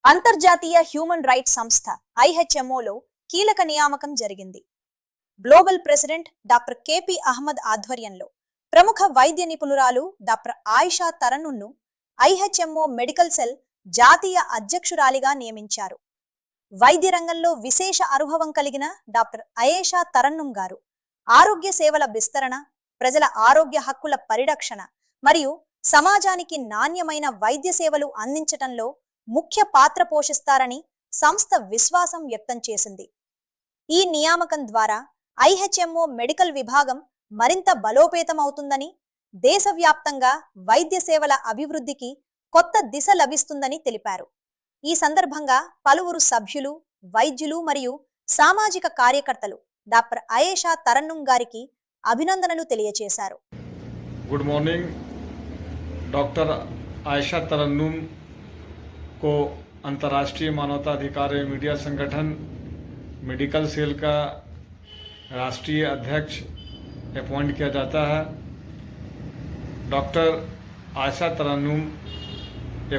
అంతర్జాతీయ human rights సంస్థ ఐహెచ్ఎంఓలో కీలక నియామకం జరిగింది. Global president doctor KP Ahmed ఆధ్వర్యంలో ప్రముఖ వైద్య నిపుణురాలు డాక్టర్ ఆయిషా తరన్నుమ్ను ఐహెచ్ఎంఓ మెడికల్ సెల్ జాతీయ అధ్యక్షురాలిగా నియమించారు. వైద్య రంగంలో విశేష అనుభవం కలిగిన డాక్టర్ ఆయిషా తరన్నుమ్ గారు ఆరోగ్య సేవల విస్తరణ, ప్రజల ఆరోగ్య హక్కుల పరిరక్షణ మరియు సమాజానికి నాణ్యమైన వైద్య సేవలు అందించటంలో ముఖ్య పాత్ర పోషిస్తారని సంస్థ విశ్వాసం వ్యక్తం చేసింది. ఈ నియామకం ద్వారా ఐహెచ్ఎంఓ మెడికల్ విభాగం మరింత బలోపేతమవుతుందని, దేశవ్యాప్తంగా వైద్య సేవల అభివృద్ధికి కొత్త దిశ లభిస్తుందని తెలిపారు. ఈ సందర్భంగా పలువురు సభ్యులు, వైద్యులు మరియు సామాజిక కార్యకర్తలు డాక్టర్ ఆయిషా తరన్నుమ్ గారికి అభినందనలు తెలియజేశారు. Good morning. डॉक्टर आयशा तरन्नुम को अंतर्राष्ट्रीय मानवाधिकार मीडिया संगठन मेडिकल सेल का राष्ट्रीय अध्यक्ष अपॉइंट किया जाता है। Doctor Ayesha Tarannum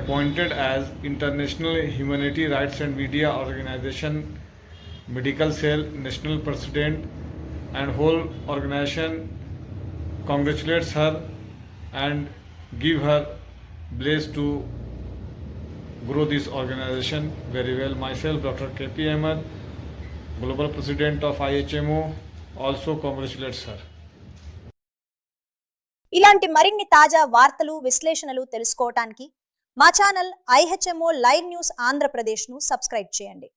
appointed as international humanity rights and media organisation medical cell national president and whole organisation congratulates her and give her bless to grow this organization very well. Myself, Dr. KP Ahmed, Global President of IHMO, also congratulates her. ఇలాంటి మరిన్ని తాజా వార్తలు, విశ్లేషణలు తెలుసుకోవడానికి మా channel ఐహెచ్ఎంఓ live news ఆంధ్రప్రదేశ్ను subscribe చేయండి.